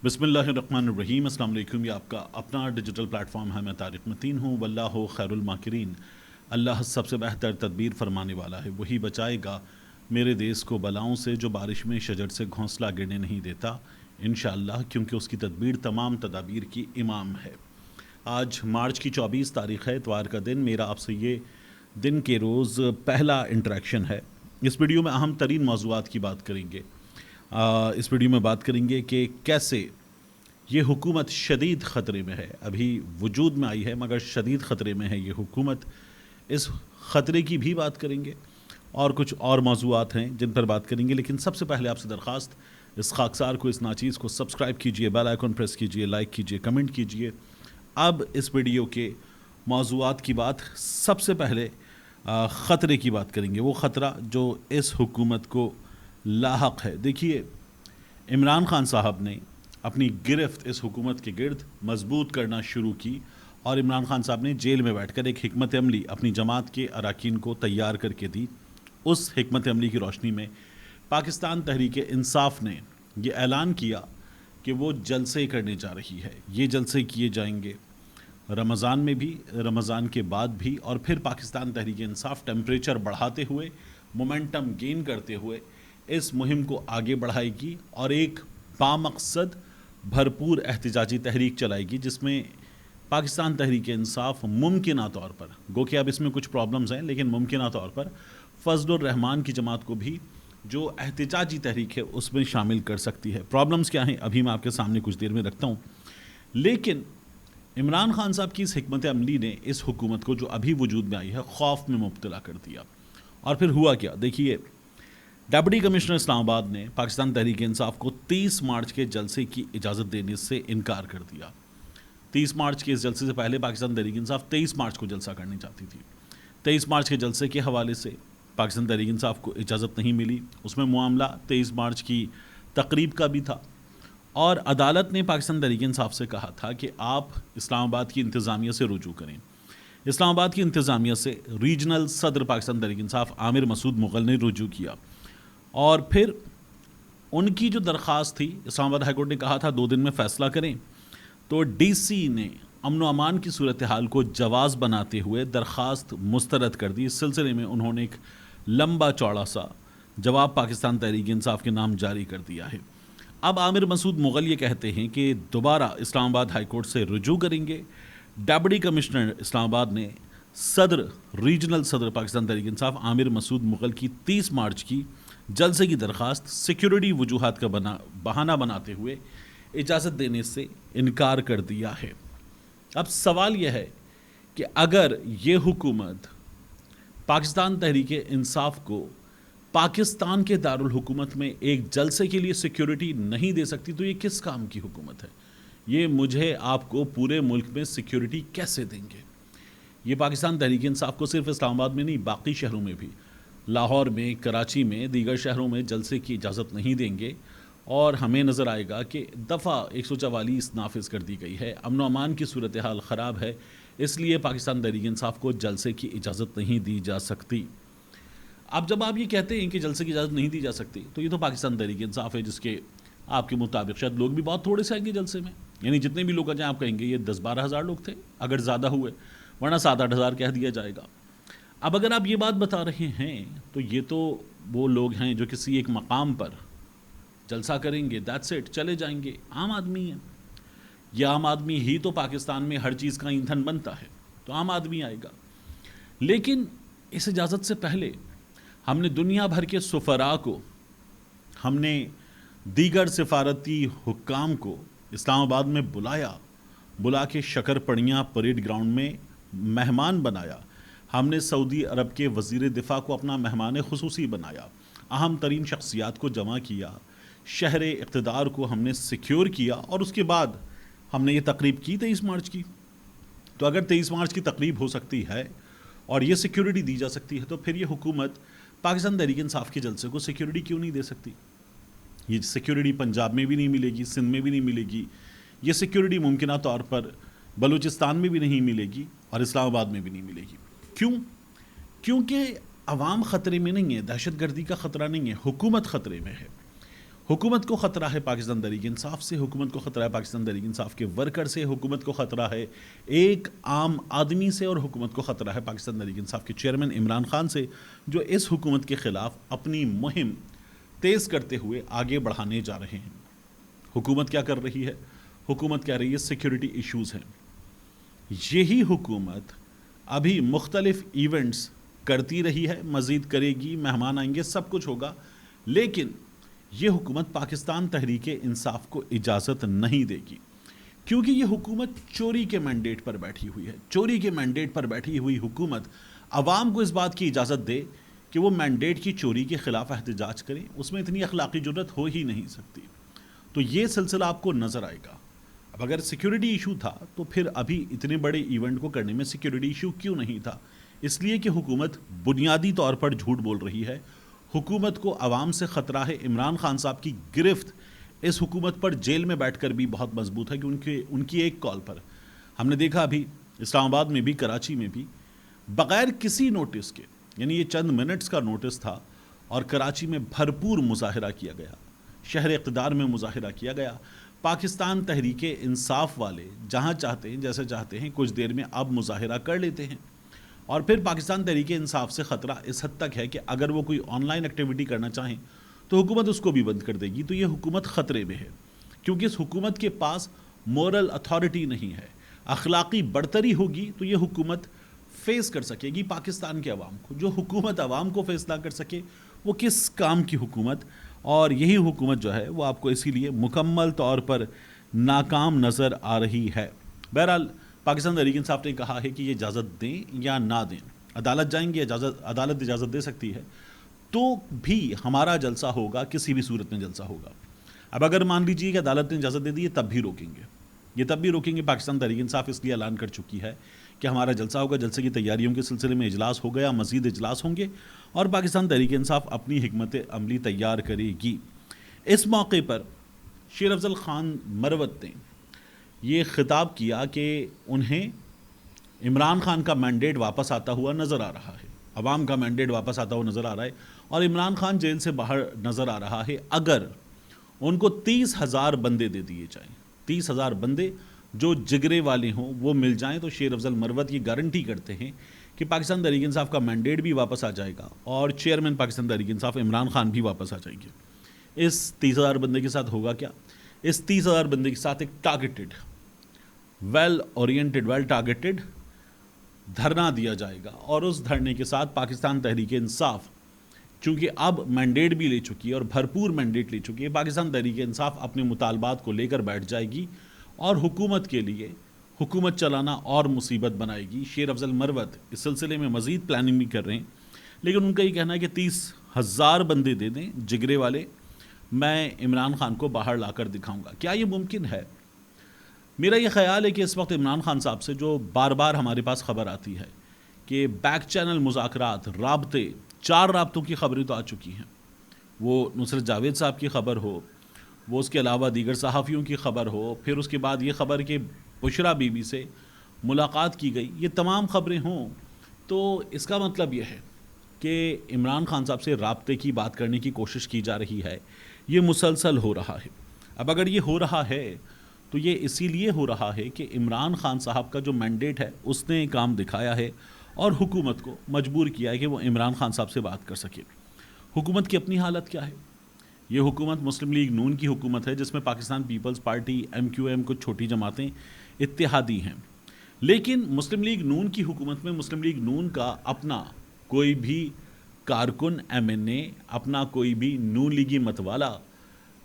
بسم اللہ الرحمن الرحیم۔ السلام علیکم۔ یہ آپ کا اپنا ڈیجیٹل پلیٹ فارم ہے۔ میں طارق متین ہوں۔ واللہ خیر الماکرین۔ اللہ سب سے بہتر تدبیر فرمانے والا ہے، وہی بچائے گا میرے دیس کو بلاؤں سے، جو بارش میں شجر سے گھونسلہ گرنے نہیں دیتا انشاءاللہ، کیونکہ اس کی تدبیر تمام تدابیر کی امام ہے۔ آج مارچ کی 24 تاریخ ہے، اتوار کا دن۔ میرا آپ سے یہ دن کے روز پہلا انٹریکشن ہے۔ اس ویڈیو میں اہم ترین موضوعات کی بات کریں گے۔ اس ویڈیو میں بات کریں گے کہ کیسے یہ حکومت شدید خطرے میں ہے، ابھی وجود میں آئی ہے مگر شدید خطرے میں ہے یہ حکومت۔ اس خطرے کی بھی بات کریں گے اور کچھ اور موضوعات ہیں جن پر بات کریں گے، لیکن سب سے پہلے آپ سے درخواست، اس خاکسار کو، اس ناچیز کو سبسکرائب کیجئے، بیل آئیکن پریس کیجئے، لائک کیجئے، کمنٹ کیجئے۔ اب اس ویڈیو کے موضوعات کی بات، سب سے پہلے خطرے کی بات کریں گے، وہ خطرہ جو اس حکومت کو لاحق ہے۔ دیکھیے، عمران خان صاحب نے اپنی گرفت اس حکومت کے گرد مضبوط کرنا شروع کی، اور عمران خان صاحب نے جیل میں بیٹھ کر ایک حکمت عملی اپنی جماعت کے اراکین کو تیار کر کے دی۔ اس حکمت عملی کی روشنی میں پاکستان تحریک انصاف نے یہ اعلان کیا کہ وہ جلسے کرنے جا رہی ہے۔ یہ جلسے کیے جائیں گے رمضان میں بھی، رمضان کے بعد بھی، اور پھر پاکستان تحریک انصاف ٹیمپریچر بڑھاتے ہوئے، مومنٹم گین کرتے ہوئے اس مہم کو آگے بڑھائے گی اور ایک بامقصد بھرپور احتجاجی تحریک چلائے گی، جس میں پاکستان تحریک انصاف ممکنہ طور پر، گو کہ اب اس میں کچھ پرابلمز ہیں، لیکن ممکنہ طور پر فضل الرحمان کی جماعت کو بھی جو احتجاجی تحریک ہے اس میں شامل کر سکتی ہے۔ پرابلمز کیا ہیں ابھی میں آپ کے سامنے کچھ دیر میں رکھتا ہوں، لیکن عمران خان صاحب کی اس حکمت عملی نے اس حکومت کو جو ابھی وجود میں آئی ہے خوف میں مبتلا کر دیا۔ اور پھر ہوا کیا؟ دیکھیے، ڈپٹی کمشنر اسلام آباد نے پاکستان تحریک انصاف کو 30 مارچ کے جلسے کی اجازت دینے سے انکار کر دیا۔ 30 مارچ کے اس جلسے سے پہلے پاکستان تحریک انصاف 23 مارچ کو جلسہ کرنی چاہتی تھی۔ 23 مارچ کے جلسے کے حوالے سے پاکستان تحریک انصاف کو اجازت نہیں ملی۔ اس میں معاملہ 23 مارچ کی تقریب کا بھی تھا، اور عدالت نے پاکستان تحریک انصاف سے کہا تھا کہ آپ اسلام آباد کی انتظامیہ سے رجوع کریں۔ اسلام آباد کی انتظامیہ سے ریجنل صدر پاکستان تحریک انصاف عامر مسعود مغل نے رجوع کیا، اور پھر ان کی جو درخواست تھی، اسلام آباد ہائی کورٹ نے کہا تھا 2 دن میں فیصلہ کریں، تو ڈی سی نے امن و امان کی صورتحال کو جواز بناتے ہوئے درخواست مسترد کر دی۔ اس سلسلے میں انہوں نے ایک لمبا چوڑا سا جواب پاکستان تحریک انصاف کے نام جاری کر دیا ہے۔ اب عامر مسعود مغل یہ کہتے ہیں کہ دوبارہ اسلام آباد ہائی کورٹ سے رجوع کریں گے۔ ڈپٹی کمشنر اسلام آباد نے ریجنل صدر پاکستان تحریک انصاف عامر مسعود مغل کی 30 مارچ کی جلسے کی درخواست سیکیورٹی وجوہات کا بہانہ بناتے ہوئے اجازت دینے سے انکار کر دیا ہے۔ اب سوال یہ ہے کہ اگر یہ حکومت پاکستان تحریک انصاف کو پاکستان کے دارالحکومت میں ایک جلسے کے لیے سیکیورٹی نہیں دے سکتی، تو یہ کس کام کی حکومت ہے؟ یہ مجھے آپ کو پورے ملک میں سیکیورٹی کیسے دیں گے؟ یہ پاکستان تحریک انصاف کو صرف اسلام آباد میں نہیں، باقی شہروں میں بھی، لاہور میں، کراچی میں، دیگر شہروں میں جلسے کی اجازت نہیں دیں گے، اور ہمیں نظر آئے گا کہ دفعہ 144 نافذ کر دی گئی ہے۔ امن و امان کی صورتحال خراب ہے، اس لیے پاکستان تحریک انصاف کو جلسے کی اجازت نہیں دی جا سکتی۔ اب جب آپ یہ کہتے ہیں کہ جلسے کی اجازت نہیں دی جا سکتی، تو یہ تو پاکستان تحریک انصاف ہے جس کے آپ کے مطابق شاید لوگ بھی بہت تھوڑے سے آئیں گے جلسے میں، یعنی جتنے بھی لوگ آ جائیں آپ کہیں گے یہ 10-12 ہزار لوگ تھے اگر زیادہ ہوئے، ورنہ 7-8 ہزار کہہ دیا جائے گا۔ اب اگر آپ یہ بات بتا رہے ہیں تو یہ تو وہ لوگ ہیں جو کسی ایک مقام پر جلسہ کریں گے، دیٹس اٹ، چلے جائیں گے، عام آدمی ہیں۔ یہ عام آدمی ہی تو پاکستان میں ہر چیز کا ایندھن بنتا ہے، تو عام آدمی آئے گا۔ لیکن اس اجازت سے پہلے ہم نے دنیا بھر کے سفراء کو، ہم نے دیگر سفارتی حکام کو اسلام آباد میں بلا کے شکر پڑیاں پریڈ گراؤنڈ میں مہمان بنایا۔ ہم نے سعودی عرب کے وزیر دفاع کو اپنا مہمان خصوصی بنایا، اہم ترین شخصیات کو جمع کیا، شہر اقتدار کو ہم نے سیکیور کیا، اور اس کے بعد ہم نے یہ تقریب کی 23 مارچ کی۔ تو اگر 23 مارچ کی تقریب ہو سکتی ہے اور یہ سیکیورٹی دی جا سکتی ہے، تو پھر یہ حکومت پاکستان تحریک انصاف کے جلسے کو سیکیورٹی کیوں نہیں دے سکتی؟ یہ سیکیورٹی پنجاب میں بھی نہیں ملے گی، سندھ میں بھی نہیں ملے گی، یہ سیکیورٹی ممکنہ طور پر بلوچستان میں بھی نہیں ملے گی، اور اسلام آباد میں بھی نہیں ملے گی۔ کیوں؟ کیونکہ عوام خطرے میں نہیں ہے، دہشت گردی کا خطرہ نہیں ہے، حکومت خطرے میں ہے۔ حکومت کو خطرہ ہے پاکستان تحریک انصاف سے، حکومت کو خطرہ ہے پاکستان تحریک انصاف کے ورکر سے، حکومت کو خطرہ ہے ایک عام آدمی سے، اور حکومت کو خطرہ ہے پاکستان تحریک انصاف کے چیئرمین عمران خان سے، جو اس حکومت کے خلاف اپنی مہم تیز کرتے ہوئے آگے بڑھانے جا رہے ہیں۔ حکومت کیا کر رہی ہے؟ حکومت کہہ رہی ہے سیکیورٹی ایشوز ہیں۔ یہی حکومت ابھی مختلف ایونٹس کرتی رہی ہے، مزید کرے گی، مہمان آئیں گے، سب کچھ ہوگا، لیکن یہ حکومت پاکستان تحریک انصاف کو اجازت نہیں دے گی، کیونکہ یہ حکومت چوری کے مینڈیٹ پر بیٹھی ہوئی ہے۔ چوری کے مینڈیٹ پر بیٹھی ہوئی حکومت عوام کو اس بات کی اجازت دے کہ وہ مینڈیٹ کی چوری کے خلاف احتجاج کریں، اس میں اتنی اخلاقی جرات ہو ہی نہیں سکتی۔ تو یہ سلسلہ آپ کو نظر آئے گا۔ اب اگر سیکیورٹی ایشو تھا تو پھر ابھی اتنے بڑے ایونٹ کو کرنے میں سیکیورٹی ایشو کیوں نہیں تھا؟ اس لیے کہ حکومت بنیادی طور پر جھوٹ بول رہی ہے۔ حکومت کو عوام سے خطرہ ہے۔ عمران خان صاحب کی گرفت اس حکومت پر جیل میں بیٹھ کر بھی بہت مضبوط ہے کہ ان کی ایک کال پر ہم نے دیکھا ابھی اسلام آباد میں بھی، کراچی میں بھی، بغیر کسی نوٹس کے، یعنی یہ چند منٹس کا نوٹس تھا، اور کراچی میں بھرپور مظاہرہ کیا گیا، شہر اقتدار میں مظاہرہ کیا گیا۔ پاکستان تحریک انصاف والے جہاں چاہتے ہیں، جیسے چاہتے ہیں، کچھ دیر میں اب مظاہرہ کر لیتے ہیں، اور پھر پاکستان تحریک انصاف سے خطرہ اس حد تک ہے کہ اگر وہ کوئی آن لائن ایکٹیویٹی کرنا چاہیں تو حکومت اس کو بھی بند کر دے گی۔ تو یہ حکومت خطرے میں ہے، کیونکہ اس حکومت کے پاس مورل اتھارٹی نہیں ہے۔ اخلاقی برتری ہوگی تو یہ حکومت فیس کر سکے گی پاکستان کے عوام کو۔ جو حکومت عوام کو فیس نہ کر سکے وہ کس کام کی حکومت؟ اور یہی حکومت جو ہے وہ آپ کو اسی لیے مکمل طور پر ناکام نظر آ رہی ہے۔ بہرحال پاکستان تحریک انصاف نے کہا ہے کہ یہ اجازت دیں یا نہ دیں، عدالت جائیں گے، عدالت اجازت دے سکتی ہے تو بھی ہمارا جلسہ ہوگا، کسی بھی صورت میں جلسہ ہوگا۔ اب اگر مان لیجیے کہ عدالت نے اجازت دے دی ہے، تب بھی روکیں گے، یہ تب بھی روکیں گے۔ پاکستان تحریک انصاف اس لیے اعلان کر چکی ہے کہ ہمارا جلسہ ہوگا، جلسے کی تیاریوں کے سلسلے میں اجلاس ہو گیا، مزید اجلاس ہوں گے، اور پاکستان تحریک انصاف اپنی حکمت عملی تیار کرے گی۔ اس موقع پر شیر افضل خان مروت نے یہ خطاب کیا کہ انہیں عمران خان کا مینڈیٹ واپس آتا ہوا نظر آ رہا ہے، عوام کا مینڈیٹ واپس آتا ہوا نظر آ رہا ہے، اور عمران خان جیل سے باہر نظر آ رہا ہے۔ اگر ان کو 30,000 بندے دے دیے جائیں، 30,000 بندے جو جگرے والے ہوں وہ مل جائیں، تو شیر افضل مروت یہ گارنٹی کرتے ہیں کہ پاکستان تحریک انصاف کا مینڈیٹ بھی واپس آ جائے گا، اور چیئرمین پاکستان تحریک انصاف عمران خان بھی واپس آ جائیں گے۔ اس 30,000 بندے کے ساتھ ہوگا کیا؟ اس 30,000 بندے کے ساتھ ایک targeted, well oriented, well targeted دھرنا دیا جائے گا، اور اس دھرنے کے ساتھ پاکستان تحریک انصاف چونکہ اب مینڈیٹ بھی لے چکی ہے اور بھرپور مینڈیٹ لے چکی ہے، پاکستان تحریک انصاف اپنے مطالبات کو لے کر بیٹھ جائے گی، اور حکومت کے لیے حکومت چلانا اور مصیبت بنائے گی۔ شیر افضل مروت اس سلسلے میں مزید پلاننگ بھی کر رہے ہیں، لیکن ان کا یہ کہنا ہے کہ 30,000 بندے دے دیں جگرے والے، میں عمران خان کو باہر لا کر دکھاؤں گا۔ کیا یہ ممکن ہے؟ میرا یہ خیال ہے کہ اس وقت عمران خان صاحب سے جو بار بار ہمارے پاس خبر آتی ہے کہ بیک چینل مذاکرات، رابطے، 4 رابطوں کی خبریں تو آ چکی ہیں، وہ نصرت جاوید صاحب کی خبر ہو، وہ اس کے علاوہ دیگر صحافیوں کی خبر ہو، پھر اس کے بعد یہ خبر کہ بشرا بی بی سے ملاقات کی گئی، یہ تمام خبریں ہوں، تو اس کا مطلب یہ ہے کہ عمران خان صاحب سے رابطے کی بات کرنے کی کوشش کی جا رہی ہے، یہ مسلسل ہو رہا ہے۔ اب اگر یہ ہو رہا ہے تو یہ اسی لیے ہو رہا ہے کہ عمران خان صاحب کا جو مینڈیٹ ہے اس نے کام دکھایا ہے، اور حکومت کو مجبور کیا ہے کہ وہ عمران خان صاحب سے بات کر سکے۔ حکومت کی اپنی حالت کیا ہے؟ یہ حکومت مسلم لیگ نون کی حکومت ہے، جس میں پاکستان پیپلز پارٹی، MQM، کچھ چھوٹی جماعتیں اتحادی ہیں، لیکن مسلم لیگ نون کی حکومت میں مسلم لیگ نون کا اپنا کوئی بھی کارکن، MNA، اپنا کوئی بھی نون لیگی متوالا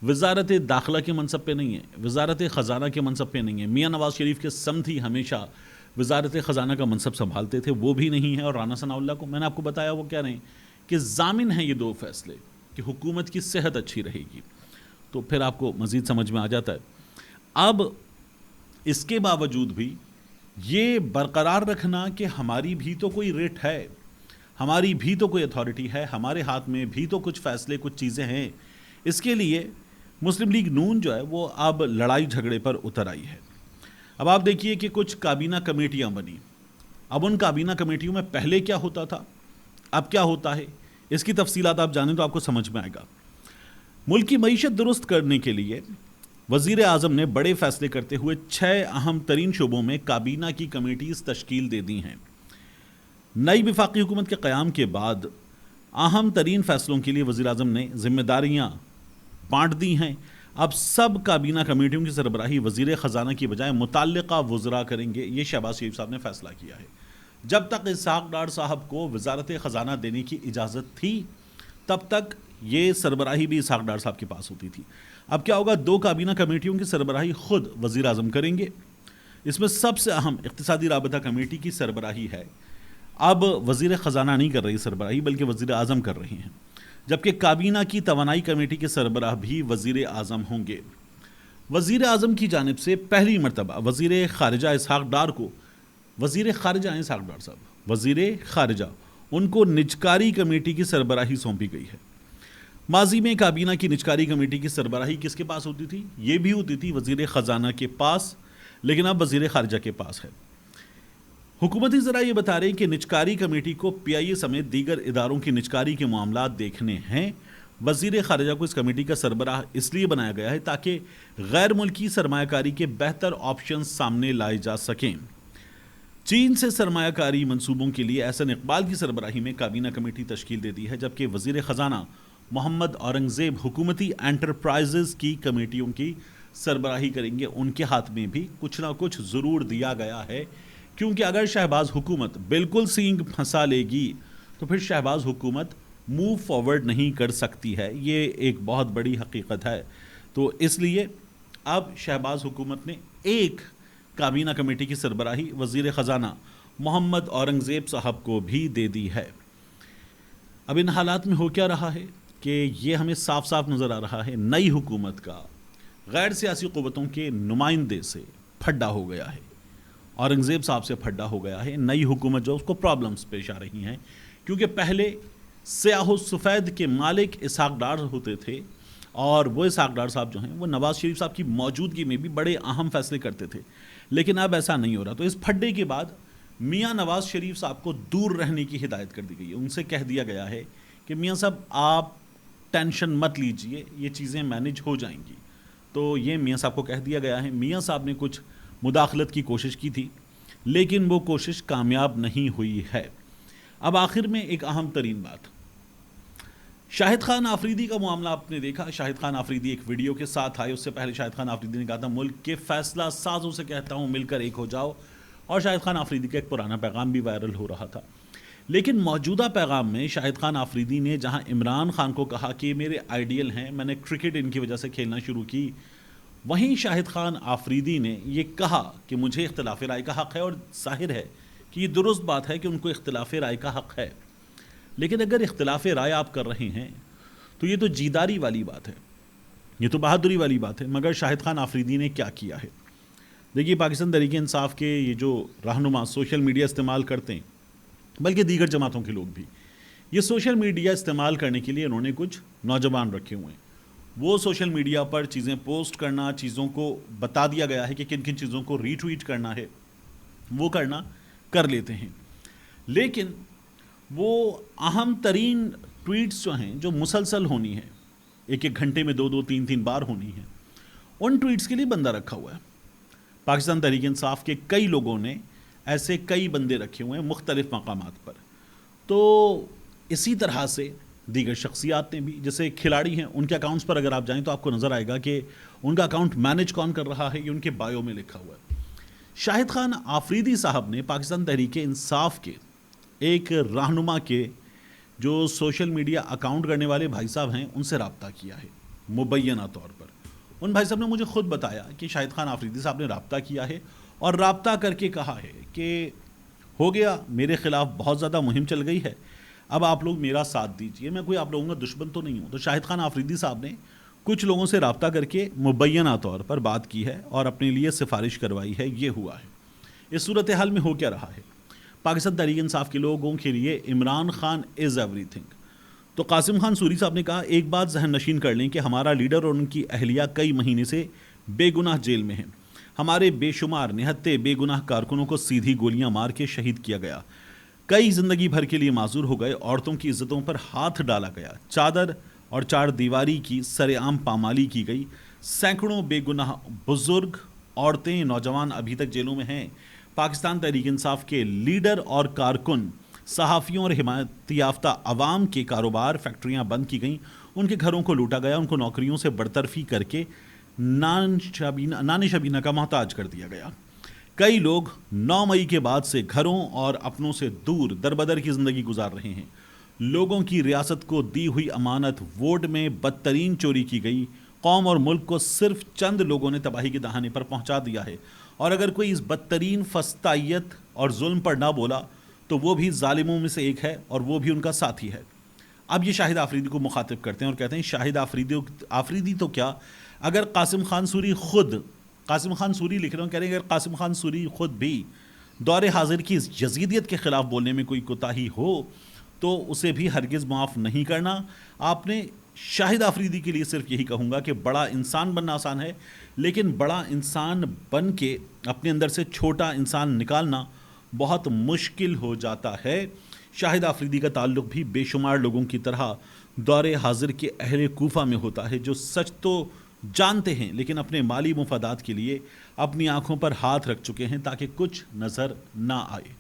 وزارت داخلہ کے منصب پہ نہیں ہے، وزارت خزانہ کے منصب پہ نہیں ہے۔ میاں نواز شریف کے سمدھی ہمیشہ وزارت خزانہ کا منصب سنبھالتے تھے، وہ بھی نہیں ہے، اور رانا ثناء اللہ کو میں نے آپ کو بتایا وہ کہہ رہے ہیں کہ ضامن ہیں یہ 2 فیصلے کہ حکومت کی صحت اچھی رہے گی، تو پھر آپ کو مزید سمجھ میں آ جاتا ہے۔ اب اس کے باوجود بھی یہ برقرار رکھنا کہ ہماری بھی تو کوئی ریٹ ہے، ہماری بھی تو کوئی اتھارٹی ہے، ہمارے ہاتھ میں بھی تو کچھ فیصلے، کچھ چیزیں ہیں، اس کے لیے مسلم لیگ نون جو ہے وہ اب لڑائی جھگڑے پر اتر آئی ہے۔ اب آپ دیکھیے کہ کچھ کابینہ کمیٹیاں بنی، اب ان کابینہ کمیٹیوں میں پہلے کیا ہوتا تھا، اب کیا ہوتا ہے، اس کی تفصیلات آپ جانیں تو آپ کو سمجھ میں آئے گا۔ ملک کی معیشت درست کرنے کے لیے وزیر اعظم نے بڑے فیصلے کرتے ہوئے 6 اہم ترین شعبوں میں کابینہ کی کمیٹیز تشکیل دے دی ہیں۔ نئی وفاقی حکومت کے قیام کے بعد اہم ترین فیصلوں کے لیے وزیر اعظم نے ذمہ داریاں بانٹ دی ہیں۔ اب سب کابینہ کمیٹیوں کی سربراہی وزیر خزانہ کی بجائے متعلقہ وزراء کریں گے، یہ شہباز شریف صاحب نے فیصلہ کیا ہے۔ جب تک اسحاق ڈار صاحب کو وزارت خزانہ دینے کی اجازت تھی تب تک یہ سربراہی بھی اسحاق ڈار صاحب کے پاس ہوتی تھی۔ اب کیا ہوگا، 2 کابینہ کمیٹیوں کی سربراہی خود وزیر اعظم کریں گے۔ اس میں سب سے اہم اقتصادی رابطہ کمیٹی کی سربراہی ہے، اب وزیر خزانہ نہیں کر رہی سربراہی بلکہ وزیر اعظم کر رہی ہیں، جبکہ کابینہ کی توانائی کمیٹی کے سربراہ بھی وزیر اعظم ہوں گے۔ وزیر اعظم کی جانب سے پہلی مرتبہ وزیر خارجہ اسحاق ڈار کو، وزیر خارجہ ہیں اسحاق ڈار صاحب، وزیر خارجہ، ان کو نجکاری کمیٹی کی سربراہی سونپی گئی ہے۔ ماضی میں کابینہ کی نجکاری کمیٹی کی سربراہی کس کے پاس ہوتی تھی؟ یہ بھی ہوتی تھی وزیر خزانہ کے پاس، لیکن اب وزیر خارجہ کے پاس ہے۔ حکومتی ذرائع یہ بتا رہے ہیں کہ نجکاری کمیٹی کو پی آئی اے سمیت دیگر اداروں کی نجکاری کے معاملات دیکھنے ہیں۔ وزیر خارجہ کو اس کمیٹی کا سربراہ اس لیے بنایا گیا ہے تاکہ غیر ملکی سرمایہ کاری کے بہتر آپشنز سامنے لائے جا سکیں۔ چین سے سرمایہ کاری منصوبوں کے لیے احسن اقبال کی سربراہی میں کابینہ کمیٹی تشکیل دے دی ہے، جبکہ وزیر خزانہ محمد اورنگزیب حکومتی انٹرپرائزز کی کمیٹیوں کی سربراہی کریں گے۔ ان کے ہاتھ میں بھی کچھ نہ کچھ ضرور دیا گیا ہے، کیونکہ اگر شہباز حکومت بالکل سینگ پھنسا لے گی تو پھر شہباز حکومت موو فارورڈ نہیں کر سکتی ہے، یہ ایک بہت بڑی حقیقت ہے۔ تو اس لیے اب شہباز حکومت نے ایک کابینہ کمیٹی کی سربراہی وزیر خزانہ محمد اورنگزیب صاحب کو بھی دے دی ہے۔ اب ان حالات میں ہو کیا رہا ہے کہ یہ ہمیں صاف صاف نظر آ رہا ہے، نئی حکومت کا غیر سیاسی قوتوں کے نمائندے سے پھڈا ہو گیا ہے، اورنگزیب صاحب سے پھڈا ہو گیا ہے۔ نئی حکومت جو اس کو پرابلمز پیش آ رہی ہیں، کیونکہ پہلے سیاہ و سفید کے مالک اسحاق ڈار ہوتے تھے، اور وہ اسحاق ڈار صاحب جو ہیں وہ نواز شریف صاحب کی موجودگی میں بھی بڑے اہم فیصلے کرتے تھے، لیکن اب ایسا نہیں ہو رہا۔ تو اس پھڈے کے بعد میاں نواز شریف صاحب کو دور رہنے کی ہدایت کر دی گئی ہے۔ ان سے کہہ دیا گیا ہے کہ میاں صاحب آپ ٹینشن مت لیجئے، یہ چیزیں مینج ہو جائیں گی۔ تو یہ میاں صاحب کو کہہ دیا گیا ہے۔ میاں صاحب نے کچھ مداخلت کی کوشش کی تھی، لیکن وہ کوشش کامیاب نہیں ہوئی ہے۔ اب آخر میں ایک اہم ترین بات، شاہد خان آفریدی کا معاملہ آپ نے دیکھا۔ شاہد خان آفریدی ایک ویڈیو کے ساتھ آئے، اس سے پہلے شاہد خان آفریدی نے کہا تھا ملک کے فیصلہ سازوں سے کہتا ہوں مل کر ایک ہو جاؤ، اور شاہد خان آفریدی کا ایک پرانا پیغام بھی وائرل ہو رہا تھا۔ لیکن موجودہ پیغام میں شاہد خان آفریدی نے جہاں عمران خان کو کہا کہ میرے آئیڈیل ہیں، میں نے کرکٹ ان کی وجہ سے کھیلنا شروع کی، وہیں شاہد خان آفریدی نے یہ کہا کہ مجھے اختلاف رائے کا حق ہے، اور ظاہر ہے کہ یہ درست بات ہے کہ ان کو اختلاف رائے کا حق ہے، لیکن اگر اختلاف رائے آپ کر رہے ہیں تو یہ تو جیداری والی بات ہے، یہ تو بہادری والی بات ہے۔ مگر شاہد خان آفریدی نے کیا کیا ہے؟ دیکھیے، پاکستان تحریک انصاف کے یہ جو رہنما سوشل میڈیا استعمال کرتے ہیں، بلکہ دیگر جماعتوں کے لوگ بھی، یہ سوشل میڈیا استعمال کرنے کے لیے انہوں نے کچھ نوجوان رکھے ہوئے ہیں۔ وہ سوشل میڈیا پر چیزیں پوسٹ کرنا، چیزوں کو بتا دیا گیا ہے کہ کن کن چیزوں کو ری ٹویٹ کرنا ہے، وہ کرنا کر لیتے ہیں، لیکن وہ اہم ترین ٹویٹس جو ہیں، جو مسلسل ہونی ہے، ایک ایک گھنٹے میں 2 3 بار ہونی ہے، ان ٹویٹس کے لیے بندہ رکھا ہوا ہے۔ پاکستان تحریک انصاف کے کئی لوگوں نے ایسے کئی بندے رکھے ہوئے ہیں مختلف مقامات پر۔ تو اسی طرح سے دیگر شخصیات نے بھی، جیسے کھلاڑی ہیں، ان کے اکاؤنٹس پر اگر آپ جائیں تو آپ کو نظر آئے گا کہ ان کا اکاؤنٹ مینج کون کر رہا ہے، یہ ان کے بایو میں لکھا ہوا ہے۔ شاہد خان آفریدی صاحب نے پاکستان تحریک انصاف کے ایک رہنما کے جو سوشل میڈیا اکاؤنٹ کرنے والے بھائی صاحب ہیں، ان سے رابطہ کیا ہے مبینہ طور پر۔ ان بھائی صاحب نے مجھے خود بتایا کہ شاہد خان آفریدی صاحب نے رابطہ کیا ہے، اور رابطہ کر کے کہا ہے کہ ہو گیا، میرے خلاف بہت زیادہ مہم چل گئی ہے، اب آپ لوگ میرا ساتھ دیجئے، میں کوئی آپ لوگوں کا دشمن تو نہیں ہوں۔ تو شاہد خان آفریدی صاحب نے کچھ لوگوں سے رابطہ کر کے مبینہ طور پر بات کی ہے اور اپنے لیے سفارش کروائی ہے، یہ ہوا ہے۔ اس صورتحال میں ہو کیا رہا ہے؟ پاکستان تحریک انصاف کے لوگوں کے لیے Imran Khan is every thing. تو قاسم خان سوری صاحب نے کہا، ایک بات ذہن نشین کر لیں کہ ہمارا لیڈر اور ان کی اہلیہ کئی مہینے سے بے گناہ جیل میں ہیں، ہمارے بے شمار نہتے بے گناہ کارکنوں کو سیدھی گولیاں مار کے شہید کیا گیا، کئی زندگی بھر کے لیے معذور ہو گئے، عورتوں کی عزتوں پر ہاتھ ڈالا گیا، چادر اور چار دیواری کی سرعام پامالی کی گئی. سینکڑوں بے گناہ بزرگ، عورتیں، نوجوان ابھی تک جیلوں میں ہیں. پاکستان تحریک انصاف کے لیڈر اور کارکن، صحافیوں اور حمایت یافتہ عوام کے کاروبار، فیکٹریاں بند کی گئیں، ان کے گھروں کو لوٹا گیا، ان کو نوکریوں سے برطرفی کر کے نان شبینہ کا محتاج کر دیا گیا. کئی لوگ 9 مئی کے بعد سے گھروں اور اپنوں سے دور دربدر کی زندگی گزار رہے ہیں. لوگوں کی ریاست کو دی ہوئی امانت ووٹ میں بدترین چوری کی گئی. قوم اور ملک کو صرف چند لوگوں نے تباہی کے دہانے پر پہنچا دیا ہے، اور اگر کوئی اس بدترین فسطائیت اور ظلم پر نہ بولا تو وہ بھی ظالموں میں سے ایک ہے، اور وہ بھی ان کا ساتھی ہے. اب یہ شاہد آفریدی کو مخاطب کرتے ہیں اور کہتے ہیں شاہد آفریدی تو کیا، اگر قاسم خان سوری لکھ رہے ہیں، کہہ رہے ہیں اگر قاسم خان سوری خود بھی دور حاضر کی اس یزیدیت کے خلاف بولنے میں کوئی کوتاہی ہو تو اسے بھی ہرگز معاف نہیں کرنا. آپ نے شاہد آفریدی کے لیے صرف یہی کہوں گا کہ بڑا انسان بننا آسان ہے، لیکن بڑا انسان بن کے اپنے اندر سے چھوٹا انسان نکالنا بہت مشکل ہو جاتا ہے. شاہد آفریدی کا تعلق بھی بے شمار لوگوں کی طرح دور حاضر کے اہل کوفہ میں ہوتا ہے، جو سچ تو جانتے ہیں لیکن اپنے مالی مفادات کے لیے اپنی آنکھوں پر ہاتھ رکھ چکے ہیں تاکہ کچھ نظر نہ آئے.